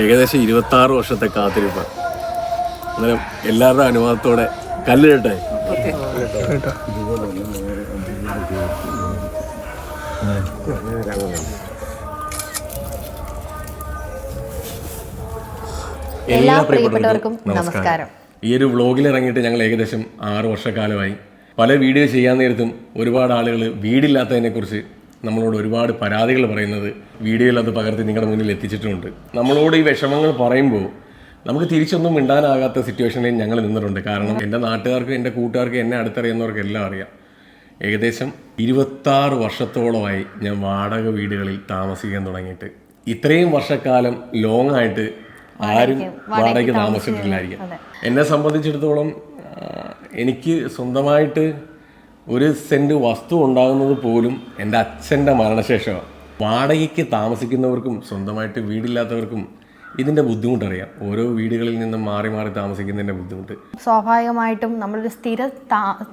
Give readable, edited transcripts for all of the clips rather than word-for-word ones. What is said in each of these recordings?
ഏകദേശം 26 വർഷത്തെ കാത്തിരിപ്പ്. അന്നേരം എല്ലാവരുടെ അനുവാദത്തോടെ കല്ലിടട്ടെ. എല്ലാ പ്രിയപ്പെട്ടവർക്കും നമസ്കാരം. ഈ ഒരു വ്ളോഗിൽ ഇറങ്ങിയിട്ട് ഞങ്ങൾ ഏകദേശം 6 വർഷക്കാലമായി. പല വീഡിയോ ചെയ്യാൻ നേരത്തും ഒരുപാട് ആളുകൾ വീടില്ലാത്തതിനെക്കുറിച്ച് നമ്മളോട് ഒരുപാട് പരാതികൾ പറയുന്നത് വീഡിയോയിൽ അത് പകർത്തി നിങ്ങളുടെ മുന്നിൽ എത്തിച്ചിട്ടുമുണ്ട്. നമ്മളോട് ഈ വിഷമങ്ങൾ പറയുമ്പോൾ നമുക്ക് തിരിച്ചൊന്നും മിണ്ടാനാകാത്ത സിറ്റുവേഷനിൽ ഞങ്ങൾ നിന്നിട്ടുണ്ട്. കാരണം എൻ്റെ നാട്ടുകാർക്ക്, എൻ്റെ കൂട്ടുകാർക്ക്, എന്നെ അടുത്തറിയുന്നവർക്ക് എല്ലാം അറിയാം. ഏകദേശം 26 വർഷത്തോളമായി ഞാൻ വാടക വീടുകളിൽ താമസിക്കാൻ തുടങ്ങിയിട്ട്. ഇത്രയും വർഷക്കാലം ലോങ് ആയിട്ട് ആരും വാടകയ്ക്ക് താമസിച്ചിട്ടില്ലായിരിക്കും. എന്നെ സംബന്ധിച്ചിടത്തോളം എനിക്ക് സ്വന്തമായിട്ട് 1 സെൻറ്റ് വസ്തു ഉണ്ടാകുന്നത് പോലും എൻ്റെ അച്ഛൻ്റെ മരണശേഷമാണ്. വാടകയ്ക്ക് താമസിക്കുന്നവർക്കും സ്വന്തമായിട്ട് വീടില്ലാത്തവർക്കും ഇതിൻ്റെ ബുദ്ധിമുട്ടറിയാം. ഓരോ വീടുകളിൽ നിന്നും മാറി മാറി താമസിക്കുന്നതിൻ്റെ ബുദ്ധിമുട്ട് സ്വാഭാവികമായിട്ടും നമ്മളൊരു സ്ഥിരം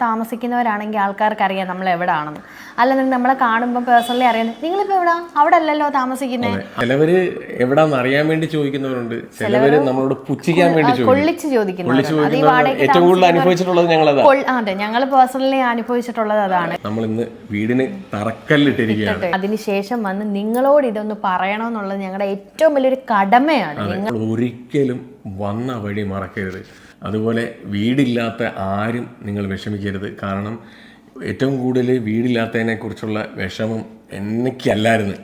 താമസിക്കുന്നവരാണെങ്കിൽ ആൾക്കാർക്ക് അറിയാം നമ്മൾ എവിടെയാണെന്ന്. അല്ലെങ്കിൽ നമ്മളെ കാണുമ്പോൾ പേഴ്സണലി അറിയാം നിങ്ങളിപ്പോൾ എവിടാ, അവിടെ അല്ലല്ലോ താമസിക്കുന്നത്. ചിലവര് എവിടാന്ന് അറിയാൻ വേണ്ടി ചോദിക്കുന്നവരുണ്ട്, ചിലവര് നമ്മളോട് പുച്ഛിക്കാൻ വേണ്ടി കൊള്ളിച്ച് ചോദിക്കുന്നവരുണ്ട്. ഏറ്റവും കൂടുതൽ അനുഭവിച്ചിട്ടുള്ളത് ഞങ്ങളതാണ്. അതെ, ഞങ്ങൾ പേഴ്സണലി അനുഭവിച്ചിട്ടുള്ളത് അതാണ്. നമ്മൾ ഇന്ന് വീടിന് തറക്കല്ലിട്ടിരിക്കുകയാണ്. അതിനുശേഷം വന്ന് നിങ്ങളോട് ഇതൊന്ന് പറയണമെന്നുള്ളത് ഞങ്ങളുടെ ഏറ്റവും വലിയൊരു കടമയാണ്. ഒരിക്കലും വന്ന വഴി മറക്കരുത്. അതുപോലെ വീടില്ലാത്ത ആരും നിങ്ങൾ വിഷമിക്കരുത്. കാരണം ഏറ്റവും കൂടുതൽ വീടില്ലാത്തതിനെ കുറിച്ചുള്ള വിഷമം എനിക്കല്ലായിരുന്നു,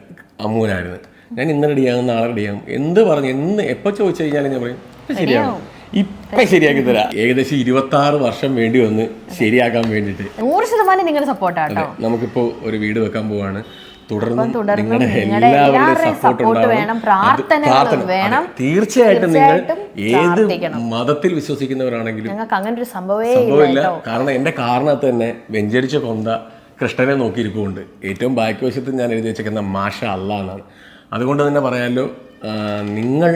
അമ്മൂനായിരുന്നു. ഞാൻ ഇന്ന് റെഡിയാകും, നാളെ റെഡിയാകും, എന്ത് പറഞ്ഞു എപ്പോൾ ചോദിച്ചു കഴിഞ്ഞാലും ഞാൻ പറയും ശരിയാകും, ഇപ്പം ശരിയാക്കി തരാം. ഏകദേശം 26 വർഷം വേണ്ടി വന്ന് ശരിയാക്കാൻ വേണ്ടിയിട്ട് 100% നിങ്ങളുടെ സപ്പോർട്ടാണ്. നമുക്കിപ്പോൾ ഒരു വീട് വെക്കാൻ പോവാണ്. തുടർന്നും നിങ്ങളുടെ എല്ലാവരുടെയും സപ്പോർട്ട് വേണം, പ്രാർത്ഥന വേണം. തീർച്ചയായിട്ടും നിങ്ങൾ ഏത് മതത്തിൽ വിശ്വസിക്കുന്നവരാണെങ്കിലും അങ്ങനെ ഒരു സംഭവമില്ല. കാരണം എൻ്റെ കാരണത്ത് തന്നെ വെഞ്ചരിച്ച കൊന്ത കൃഷ്ണനെ നോക്കിയിരിക്കുന്നുണ്ട്. ഏറ്റവും ബാക്ക് വശത്ത് ഞാൻ എഴുതി വെച്ചേക്കുന്ന മാഷ അല്ലാ എന്നാണ്. അതുകൊണ്ട് തന്നെ പറയാമല്ലോ, നിങ്ങൾ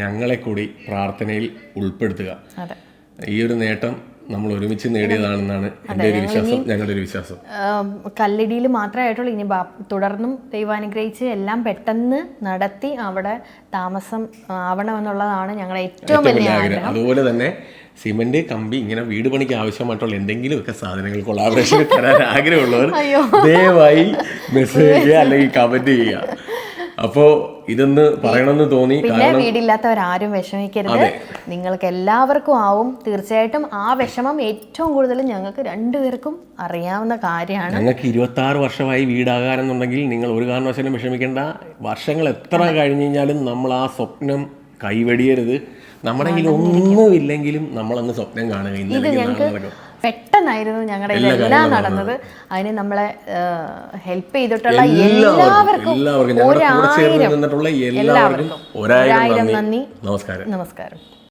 ഞങ്ങളെ കൂടി പ്രാർത്ഥനയിൽ ഉൾപ്പെടുത്തുക. ഈ ഒരു നേട്ടം നമ്മൾ ഒരുമിച്ച് നേടിയതാണെന്നാണ് എൻ്റെ ഒരു വിശ്വാസം, ഞങ്ങളുടെ ഒരു വിശ്വാസം. കല്ലിടിയിൽ മാത്രമായിട്ടുള്ളൂ, ഇനി തുടർന്നും ദൈവാനുഗ്രഹിച്ച് എല്ലാം പെട്ടെന്ന് നടത്തി അവിടെ താമസം ആവണമെന്നുള്ളതാണ് ഞങ്ങളുടെ ഏറ്റവും വലിയ ആഗ്രഹം. അതുപോലെ തന്നെ സിമന്റ്, കമ്പി, ഇങ്ങനെ വീട് പണിക്ക് ആവശ്യമായിട്ടുള്ള എന്തെങ്കിലുമൊക്കെ സാധനങ്ങൾ കൊളാബറേഷൻ തരാൻ ആഗ്രഹമുള്ളവർ ദയവായി മെസ്സേജ് അല്ലെങ്കിൽ കമന്റ് ചെയ്യുക. അപ്പോ ഇതൊന്ന് പറയണമെന്ന് തോന്നി. പിന്നെ വീടില്ലാത്തവരാരും വിഷമിക്കരുത്, നിങ്ങൾക്ക് എല്ലാവർക്കും ആവും. തീർച്ചയായിട്ടും ആ വിഷമം ഏറ്റവും കൂടുതൽ ഞങ്ങൾക്ക് 2 പേർക്കും അറിയാവുന്ന കാര്യമാണ്. ഞങ്ങൾക്ക് 26 വർഷമായി വീടാകാനെന്നുണ്ടെങ്കിൽ നിങ്ങൾ ഒരു കാരണവശാലും വിഷമിക്കേണ്ട. വർഷങ്ങൾ എത്ര കഴിഞ്ഞു കഴിഞ്ഞാലും നമ്മൾ ആ സ്വപ്നം കൈവെടിയരുത്. നമ്മുടെ കയ്യിൽ ഒന്നുമില്ലെങ്കിലും നമ്മളങ്ങ് സ്വപ്നം കാണുക. ഇത് ഞങ്ങൾക്ക് പെട്ടെന്നായിരുന്നു ഞങ്ങളുടെ ഇതെല്ലാം നടന്നത്. അതിന് നമ്മളെ ഹെൽപ്പ് ചെയ്തിട്ടുള്ള എല്ലാവർക്കും ഒരായിരം നന്ദി. നമസ്കാരം.